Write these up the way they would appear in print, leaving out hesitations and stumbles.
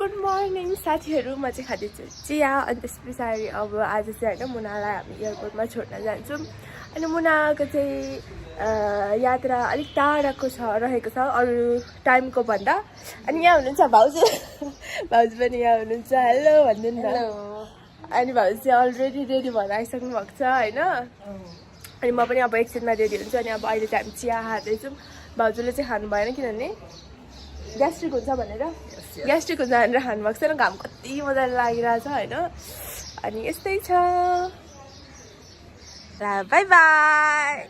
Good morning साथीहरू, म चाहिँ खाँदैछु चिया। अनि त्यस पछाडि अब आज चाहिँ होइन मुनालाई हामी एयरपोर्टमा छोड्न जान्छौँ। अनि मुनाको चाहिँ यात्रा अलिक टाढाको रहेको छ अरू टाइमको भन्दा। अनि यहाँ हुनुहुन्छ भाउजू, भाउजू पनि यहाँ हुनुहुन्छ। हेलो भनिदिनु न। अनि भाउजू चाहिँ अलरेडी रेडी भएर आइसक्नु भएको छ होइन। अनि म पनि अब एकछिनमा रेडी हुन्छु। अनि अब अहिले चाहिँ हामी चिया खाँदैछौँ। भाउजूले चाहिँ खानु भएन किनभने ग्यास्ट्रिक हुन्छ भनेर, ग्यास्ट्रिक हुन्छ भनेर खानुभएको छैन। घाम कति मजाले लागिरहेछ होइन। अनि यस्तै छ। By by.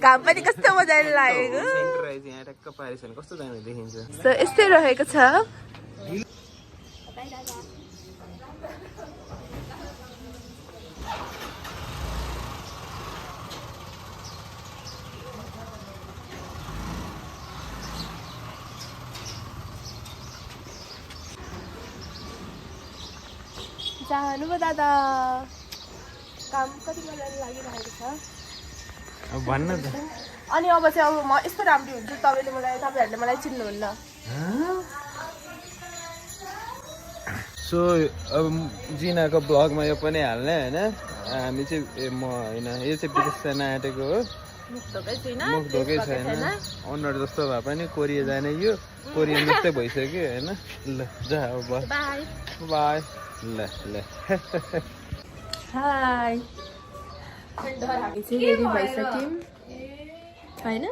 घाम पनि कस्तो मजाले लागेको। सो यस्तै रहेको छ। जानु पो दादा, काम कति मजाले लागिरहेको छ भन्न त। अनि अब चाहिँ अब म यस्तो राम्रो हुन्छु तपाईँहरूले मलाई चिन्नुहुन्न। सो अब जिनाको ब्लगमा यो पनि हाल्ने होइन। हामी चाहिँ म होइन, यो चाहिँ विदेशमा आँटेको हो। मुख धोकै छैन। अनुहार जस्तो भए पनि कोरिया जाने, यो कोरियन जस्तै भइसक्यो होइन। ल जा अब बाई बाई। ल ल हाई। हामी चाहिँ रेडी भइसक्यौँ होइन।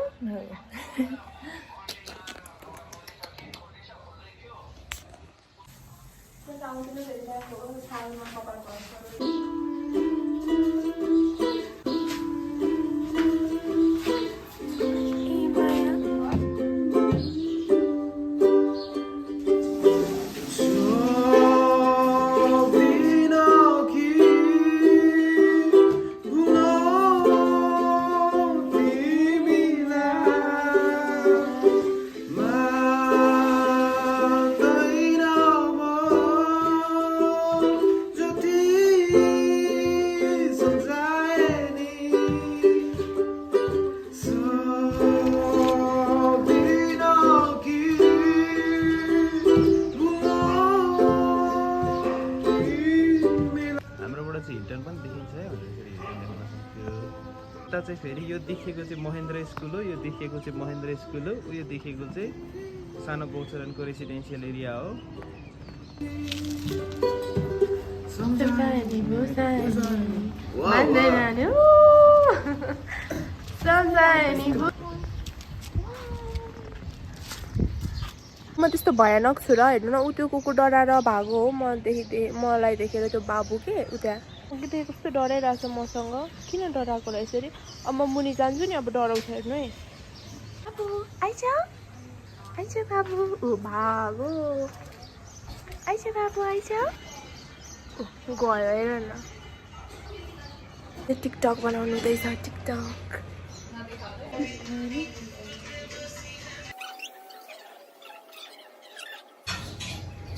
चाहिँ फेरि यो देखेको चाहिँ महेन्द्र स्कुल हो, यो देखेको चाहिँ महेन्द्र स्कुल हो, उयो देखेको चाहिँ सानो गौचरणको रेसिडेन्सियल एरिया हो। म त्यस्तो भयानक छु र हेर्नु न। ऊ त्यो कुकुर डराएर भागो हो। मलाई देखेर त्यो बाबु के उ त्यहाँ त्यो कस्तो डराइरहेछ मसँग। किन डराएको रहेछ अरे। अब म मुनि जान्छु नि, अब डराउँछ हेर्नु है। बाबु आइज आइज बाबु। ऊ भागो आइज बाबु आइज। गयो हेर न। टिकटक बनाउनु हुँदैछ। टिकटक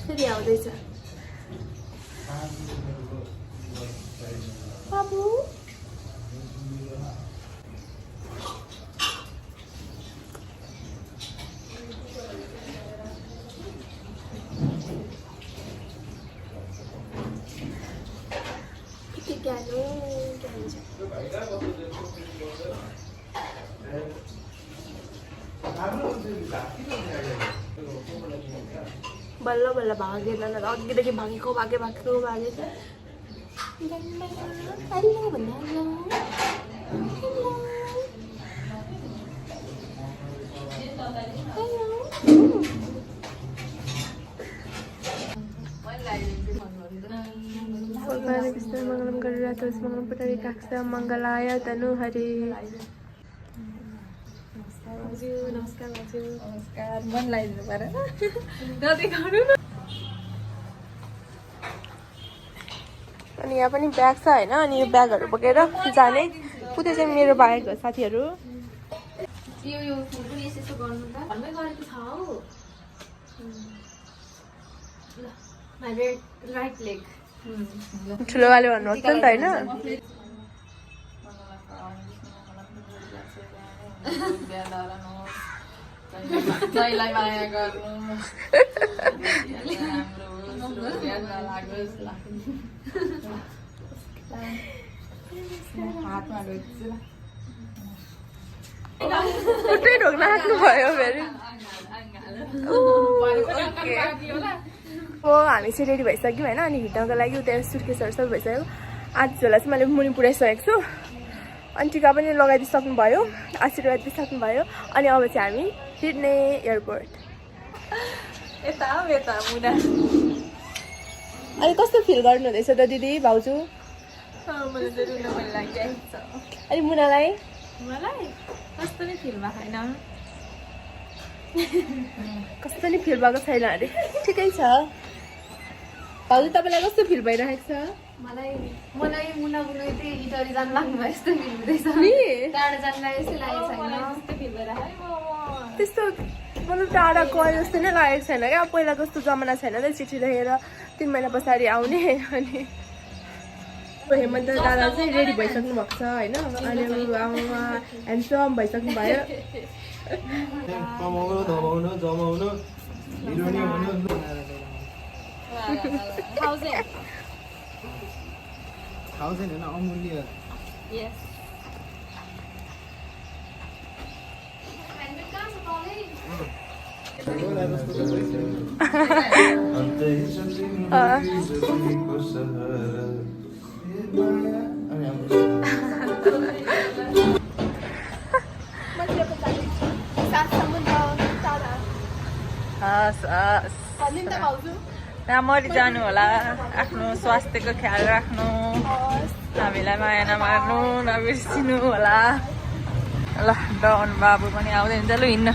फेरि आउँदैछ बाबु। बल्ल बल्ल भागेन न। अघिदेखि भागेको भागेको हेलो भन्दा मङ्गलम गरेर तुलसी मङ्गलम पुटारी काक्ष मङ्गलाय तनु हरे। नमस्कार भाउजू। नमस्कार। मन लगाइदिनु परेन नदेखाउनु न। अनि यहाँ पनि ब्याग छ होइन। अनि यो ब्यागहरू बोकेर जाने। पुग्दै चाहिँ मेरो बाहेक साथीहरू। ठुलोवाले भन्नुहुन्छ नि त होइन। जयलाई माया गर्नु ट्रेन ढोक्न राख्नुभयो फेरि हो हामी चाहिँ रेडी भइसक्यौँ होइन अनि हिँड्नको लागि उता सुर्केसहरू सबै भइसक्यो आज झोला चाहिँ मैले मुनि पुऱ्याइसकेको छु अनि टिका पनि लगाइदिइसक्नुभयो आशीर्वाद दिइसक्नुभयो अनि अब चाहिँ हामी हिँड्ने एयरपोर्ट अनि कस्तो फिल गर्नुहुँदैछ त दिदी भाउजू अनि मुनालाई कस्तो नि फिल भएको छैन कस्तो नि फिल भएको छैन अरे ठिकै छ भाउजू तपाईँलाई कस्तो फिल भइरहेको छ मलाई मुना बुनु चाहिँ इटरी जानु लाग्नु भयो यस्तो फिल हुँदैछ टाढा जानलाई यस्तै लागेको छैन यस्तो फिल भइरहेको त्यस्तो मतलब टाढा गए जस्तो नै लागेको छैन क्या पहिला जस्तो जमाना छैन नि चिठी लेखेर 3 महिना पछाडि आउने अनि हेमन्त दादा चाहिँ रेडी भइसक्नु भएको छ होइन अनि आमामा ह्यान्डसम भइसक्नु भयो कमाउनु धमाउनु जमाउनु हिरोनी हुनु थाउजन्ड होइन अमूल्य राम्ररी जानु होला आफ्नो स्वास्थ्यको ख्याल राख्नु हामीलाई माया नमार्नु नबिर्सिनु होला ल डन बाबु पनि आउँदैन ल हिँड्न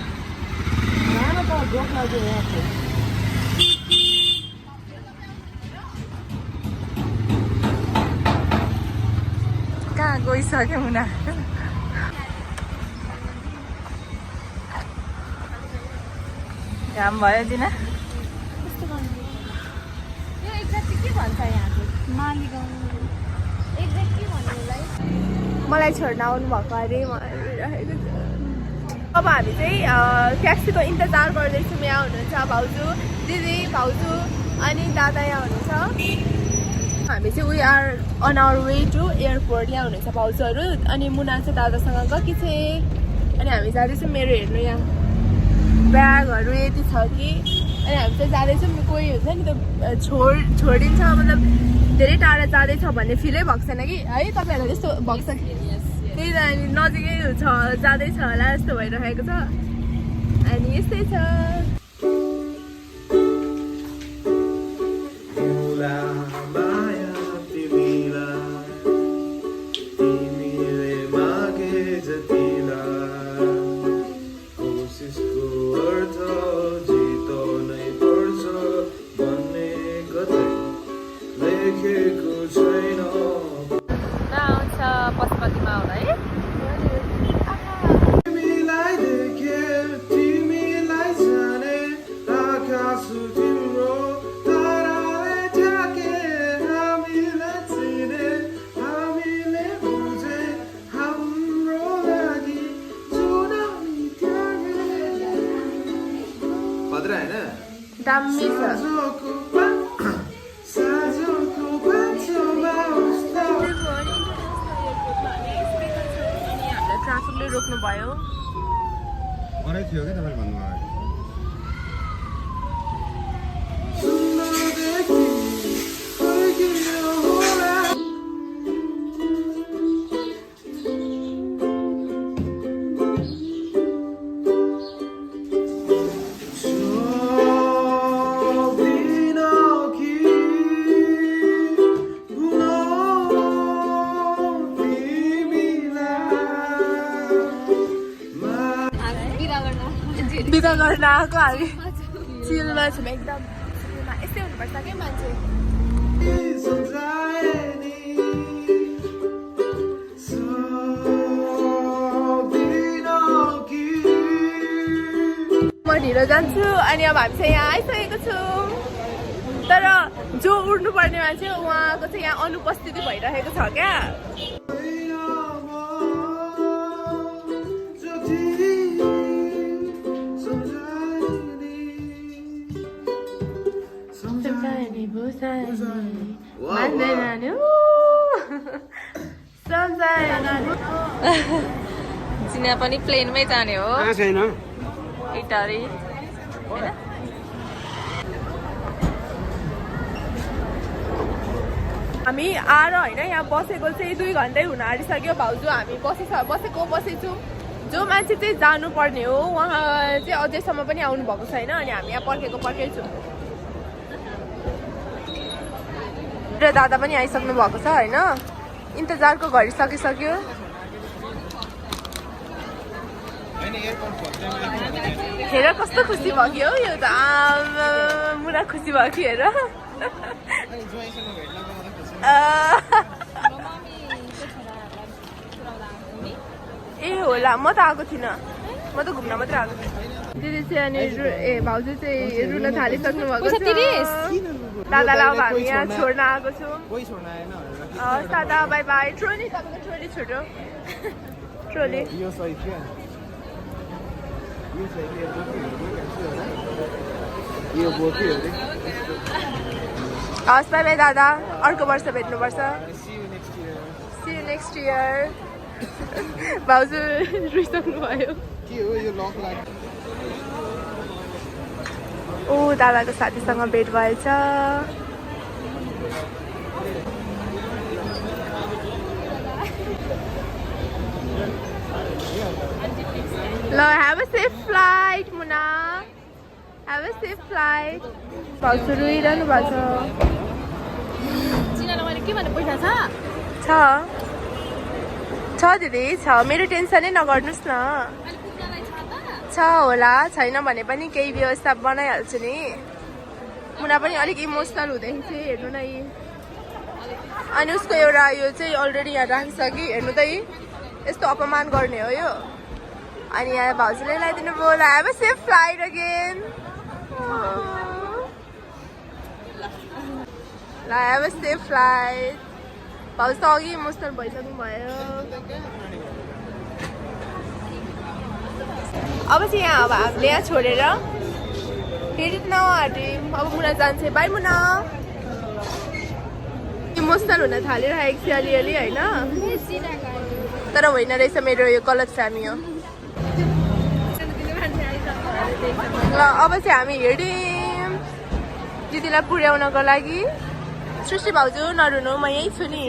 कहाँ गइसक्यो मुना घाम भयो दिना मलाई छोड्न आउनु भएको अरे अब हामी चाहिँ ट्याक्सीको इन्तजार गर्दैछौँ यहाँ हुनुहुन्छ भाउजू दिदी भाउजू अनि दादा यहाँ हुनुहुन्छ हामी चाहिँ we are on our way to airport यहाँ हुनुहुन्छ भाउजूहरू अनि मुना चाहिँ दादासँग गएकी थिएँ अनि हामी जाँदैछौँ मेरो हेर्नु यहाँ ब्यागहरू यति छ कि अनि हामी चाहिँ जाँदैछौँ कोही हुन्छ नि त्यो छोडिन्छ मतलब धेरै टाढा जाँदैछ भन्ने फिलै भएको छैन कि है तपाईँहरूलाई त्यस्तो भएको छ त्यही त अनि नजिकै छ जाँदैछ होला जस्तो भइरहेको छ अनि यस्तै छ पशुपतिमा होला है दामी छ ट्राफिकले रोक्नु भयो अरे थियो के तपाईले भन्नुभयो बिदा गर्न आएको हामी चिलमा छौँ एकदम चिलमा यस्तै हुनुपर्छ क्या मान्छे म ढिलो जान्छु अनि अब हामी चाहिँ यहाँ आइसकेको छौँ तर जो उड्नु पर्ने मान्छे उहाँको चाहिँ यहाँ अनुपस्थिति भइरहेको छ क्या मान्दैन नि सम्झाएन चिना पनि प्लेनमै जाने हो छैन इटाली हामी आएर होइन यहाँ बसेको चाहिँ 2 घन्टै हुन आँटिसक्यो भाउजू हामी बसेछु जो मान्छे चाहिँ जानुपर्ने हो उहाँ चाहिँ अझैसम्म पनि आउनु भएको छैन अनि हामी यहाँ पर्खेछौँ र दादा पनि आइसक्नु भएको छ होइन इन्तजारको घडी सकिसक्यो हेर कस्तो खुसी भयो हौ यो त मुना खुसी भयो कि हेर ए होला म त आएको थिइनँ म त घुम्न मात्रै आएको थिएँ दिदी चाहिँ अनि भाउजू चाहिँ रुन थालिसक्नु भएको छ दादालाई अब हामी यहाँ छोड्न आएको छौँ हस् दादा बाई बाई ट्रोली तपाईँको ट्रोली छोड्यो ट्रोली हस् बाई बाई दादा अर्को वर्ष भेट्नुपर्छ See you next year. भाउजू रुइसक्नु भयो ओ दादाको साथीसँग भेट भएछ ल have a safe flight Muna have a safe flight भाउजू रुइरहनु भएको छ दिदी छ मेरो टेन्सनै नगर्नुहोस् न छ होला छैन भने पनि केही व्यवस्था बनाइहाल्छु नि मुना पनि अलिक इमोसनल हुँदैन चाहिँ हेर्नु न यी अनि उसको एउटा यो चाहिँ अलरेडी यहाँ राखिसक्यो हेर्नु त यी यस्तो अपमान गर्ने हो यो अनि यहाँ भाउजूले ल्याइदिनु भयो ल have a safe flight again ल हेभ अ सेफ फ्लाइट भाउजू त अघि इमोसनल भइसक्नु भयो अब चाहिँ यहाँ अब हामीले यहाँ छोडेर फेरि नआँट्यौँ अब मुना जान्छ बाई मुना इमोसनल हुन थालिरहेको छ अलिअलि होइन तर होइन रहेछ मेरो यो गलत फहमी हो ल अब चाहिँ हामी हिँड्यौँ दिदीलाई पुर्याउनको लागि सृष्टि भाउजू नरुनु म यहीँ छु नि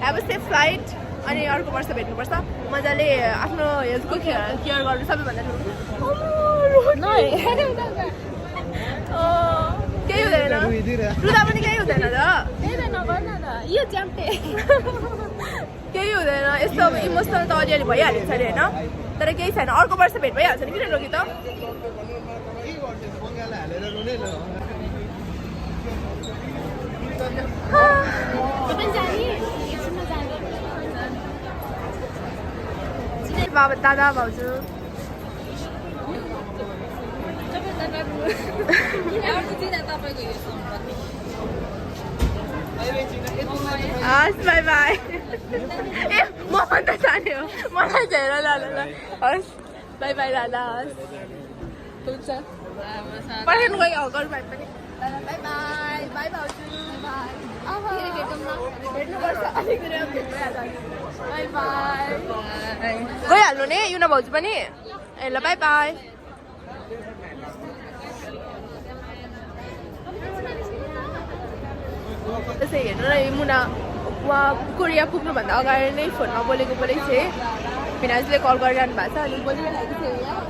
हेभ अ सेफ फ्लाइट अनि अर्को वर्ष भेट्नुपर्छ मजाले आफ्नो हेल्थको केयर गर्नु सबैभन्दा केही हुँदैन रुदा पनि केही हुँदैन र केही हुँदैन यस्तो अब इमोसनल त अलिअलि भइहालिन्छ अरे होइन तर केही छैन अर्को वर्ष भेट भइहाल्छ नि किन रोकी त बाबा दादा भाउजू हस् बाई बाई ए म त जाने हो मलाई हेर ल ल हस् बाई बाई दादा हस् हुन्छ पर्खिनु गयो घर भाइ पनि दादा बाई बाई बाई भाउजू भेट्नुपर्छ अलिकति बाई बाई गइहाल्नु नि युना भाउजू पनि ए ल बाई बाई त्यसै हेर्नु न मुना उहाँ कोरिया पुग्नुभन्दा अगाडि नै फोनमा बोलेको थिएँ फिनाजले कल गरिरहनु भएको छ अनि बोलिरहेको थिएँ यहाँ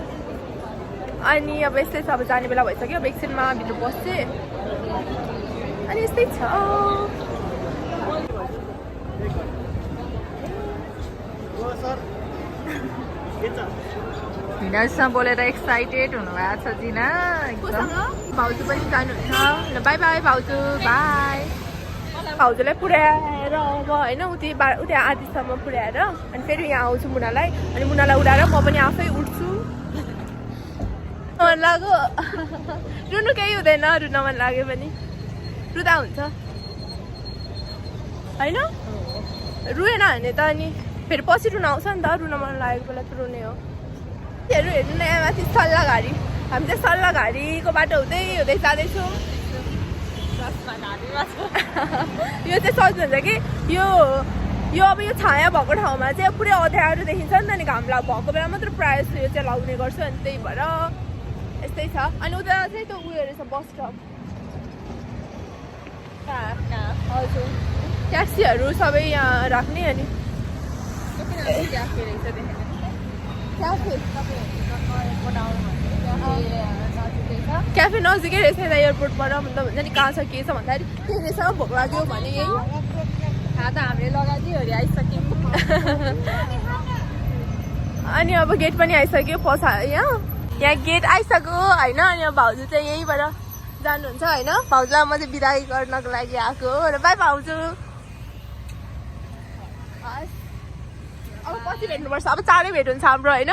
अनि अब यस्तै छ अब जाने बेला भइसक्यो अब एकछिनमा भित्र बस्छु अनि यस्तै छ फिनाजसँग बोलेर एक्साइटेड हुनुभएको छ जिना भाउजू पनि जानुहुन्छ ल बाई बाई भाउजू बाई भाउजूलाई पुर्याएर अब होइन उता आधीसम्म पुर्याएर अनि फेरि यहाँ आउँछु मुनालाई अनि मुनालाई उडाएर म पनि आफै उठ्छु मन लाग्यो रुनु केही हुँदैन रुन मन लाग्यो पनि रुदा हुन्छ होइन रुएन भने त अनि फेरि पछि रुन आउँछ नि त रुन मन लागेको बेला त रुने हो हेर्नु न यहाँ माथि सल्लाहघारी हामी चाहिँ सल्लाहघारीको बाटो हुँदै हुँदै जाँदैछौँ यो चाहिँ सोच्नुहुन्छ कि यो अब यो छाया भएको ठाउँमा चाहिँ पुरै अँध्यारो देखिन्छ नि त अनि घाम भएको बेला मात्र प्रायः जस्तो यो चाहिँ लाउने गर्छ अनि त्यही भएर यस्तै छ अनि उता चाहिँ त्यो उयो रहेछ बस स्टप हजुर ट्याक्सीहरू सबै यहाँ राख्ने अनि क्याफे नजिकै रहेछ यता एयरपोर्टबाट मतलब हुन्छ नि कहाँ छ के छ भन्दाखेरि के रहेछ भोक लाग्यो भने यही त हामीले लगाइदियो अरे आइसक्यौँ अनि अब गेट पनि आइसक्यो यहाँ गेट आइसक्यो होइन अनि अब भाउजू चाहिँ यहीँबाट जानुहुन्छ होइन भाउजूलाई म चाहिँ बिदाई गर्नको लागि आएको र बाई भाउजू अब पछि भेट्नुपर्छ अब चाँडै भेट हुन्छ हाम्रो होइन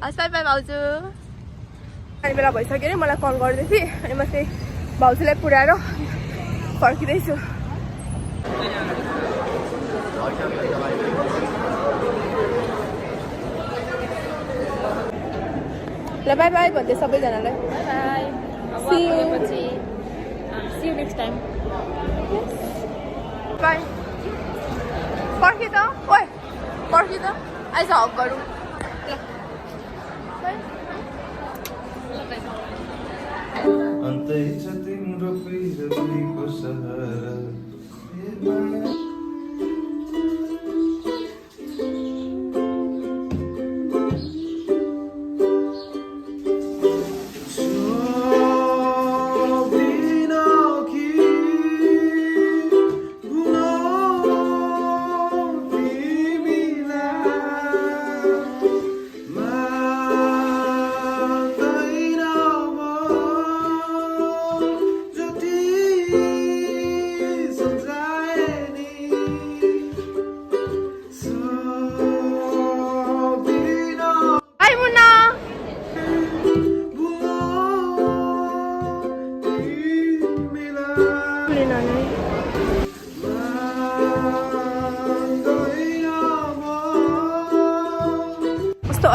हस् बाई बाई भाउजू अनि बेला भइसक्यो अरे मलाई कल गर्दै थिएँ अनि म चाहिँ भाउजूलाई पुऱ्याएर फर्किँदैछु ल बाई बाई भन्दै सबैजनालाई See you next time. Bye पर्खि त ओए पर्खि त आइज हक गरौँ अन्तै छ तिम्रो प्रियको सहारा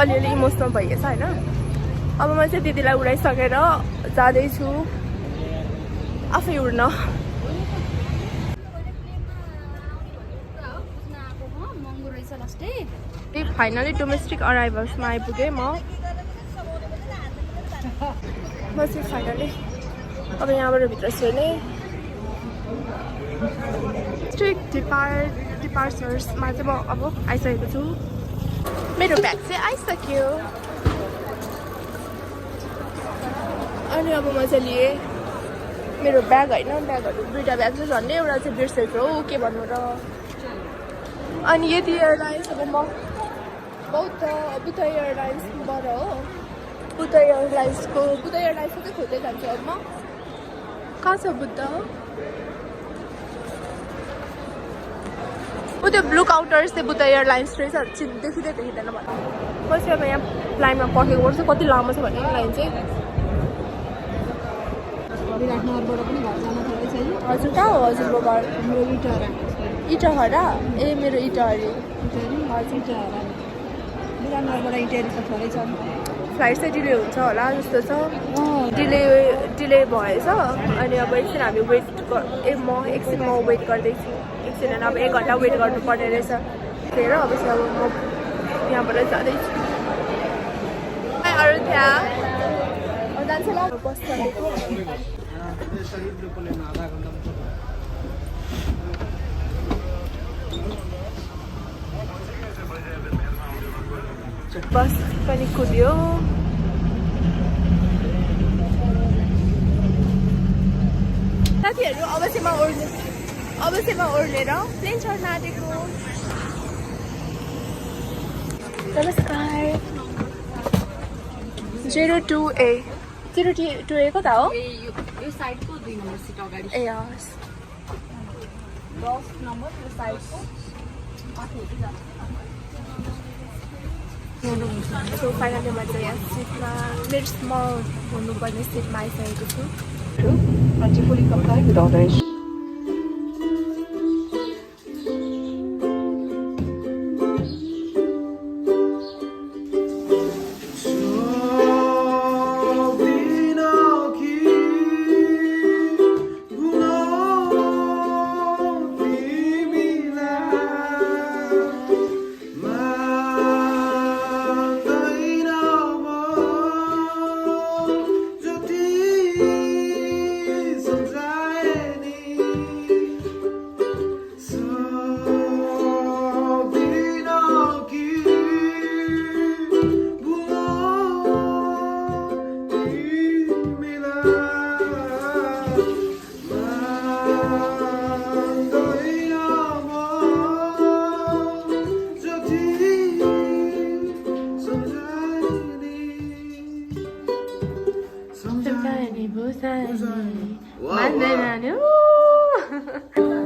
अलिअलि इमोसनल भइएछ होइन अब म चाहिँ दिदीलाई उडाइसकेर जाँदैछु आफै उड्न फाइनली डोमेस्टिक अराइभल्समा आइपुगेँ म चाहिँ फाइनली अब यहाँबाट भित्र छिर्ने स्ट्रिक्ट डिपार्चर्समा चाहिँ म अब आइसकेको छु मेरो ब्याग चाहिँ आइसक्यो अनि अब म चाहिँ लिएँ मेरो ब्याग होइन ब्यागहरू दुईवटा ब्याग चाहिँ झन्डै एउटा चाहिँ बिर्सेको हो के भन्नु र अनि यति एयरलाइन्स अब म बुद्ध एयरलाइन्सबाट हो बुद्ध एयरलाइन्सको चाहिँ खोज्दै जान्छु अब म कहाँ छ बुद्ध ऊ त्यो ब्लू काउन्टर्स चाहिँ बुद्ध एयरलाइन्स रहेछ देखिँदैन भन्नु म चाहिँ अब यहाँ लाइनमा पर्खेको गर्छु कति लामो छ भन्ने लाइन चाहिँ हजुर कहाँ हो हजुरको घर इटहरा ए मेरो इटहरी फ्लाइट चाहिँ डिले हुन्छ होला जस्तो छ डिले भएछ अनि अब एकछिन हामी म एकछिन वेट गर्दैछु एकछिन अब 1 घन्टा वेट गर्नुपर्ने रहेछ त्यही अब चाहिँ अब म यहाँबाट जाँदैछु अरू त्यहाँ जान्छ ल बस चलेको बस पनि कुद्यो साथीहरू अवश्यमा ओर्लेर प्लेन चढ्न आँटेको नमस्कार 02A 02A कता हो यो साइडको 2 नम्बर सिट अगाडि ए हस् 10 नम्बर यो साइडको सो फाइनली म चाहिँ यहाँ सिटमा मेरो स्मल हुनुपर्ने सिटमा आइसकेको छु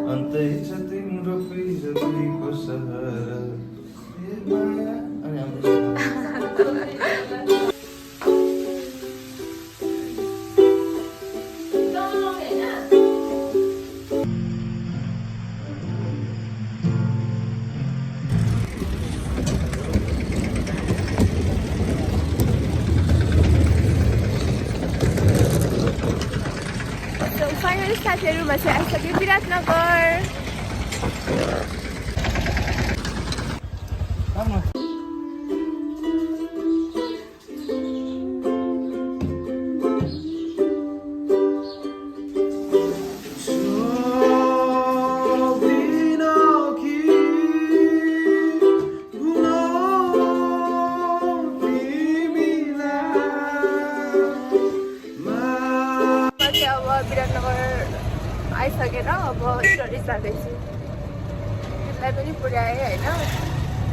अन्तै छ तिम्रो फिरतीको सहारा फाइनली साथीहरूमा चाहिँ आइसक्यो विराटनगर विराटनगर आइसकेर अब स्टोरेज जाँदैछु त्यसलाई पनि पुर्याएँ होइन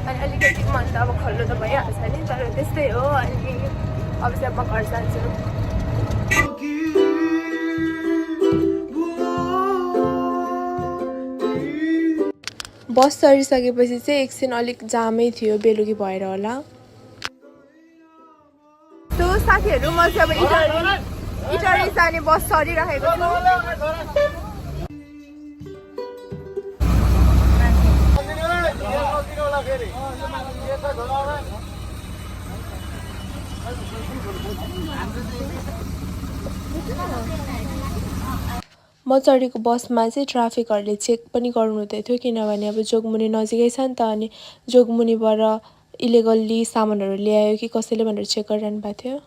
अनि अलिकति मन त अब खल्लो त भइहाल्छ नि तर त्यस्तै हो अनि अब चाहिँ म घर जान्छु बस चढिसकेपछि चाहिँ एकछिन अलिक जामै थियो बेलुकी भएर होला त्यो साथीहरू म चाहिँ अब इटरी जाने बस चढिरहेको छु म चढेको बसमा चाहिँ ट्राफिकहरूले चेक पनि गर्नु हुँदै थियो किनभने अब जोगमुनि नजिकै छ नि त अनि जोगमुनिबाट इलिगल्ली सामानहरू ल्यायो कि कसैले भनेर चेक गरिरहनु भएको थियो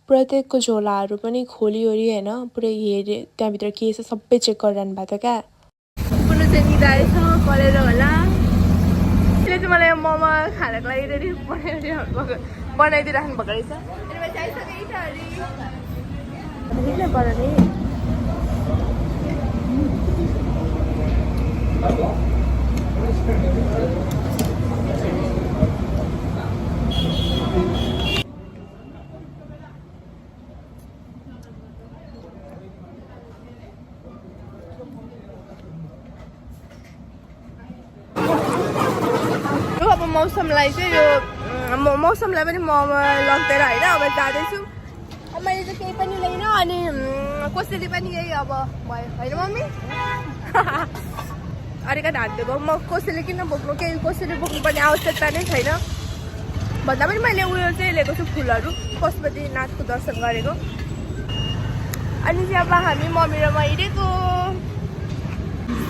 प्रत्येकको झोलाहरू पनि खोलिओरि होइन पुरै हेरे त्यहाँभित्र के छ सबै चेक गरिरहनु भएको थियो क्या पुग्नु चाहिँ निदाएछ कलेर होला त्यसले चाहिँ मलाई मोमो खानको लागि रेडी बनाइदिइराख्नु भएको रहेछ अब मौसमलाई चाहिँ यो मौसमलाई पनि म लग्दैन होइन अब जाँदैछु अब मैले चाहिँ केही पनि लिएन अनि कसैले पनि यही अब भयो होइन मम्मी अलिकति हालिदिएको म कसैले किन बोक्नु केही कसैले बोक्नुपर्ने आवश्यकता नै छैन भन्दा पनि मैले उयो चाहिँ लिएको छु फुलहरू पशुपतिनाथको दर्शन गरेको अनि चाहिँ अब हामी मम्मी र म हिँडेको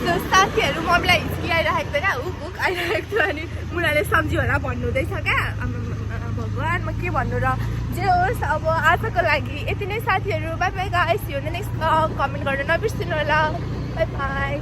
त्यो साथीहरू मम्मीलाई हिचकिआइरहेको थियो क्या हुक हुक आइरहेको थियो अनि मुनाले सम्झी होला भन्नु हुँदैछ क्या भगवान् म के भन्नु र जे होस् अब आजको लागि यति नै साथीहरू by by guys you the next comment गर्न नबिर्सिनु होला बाई बाई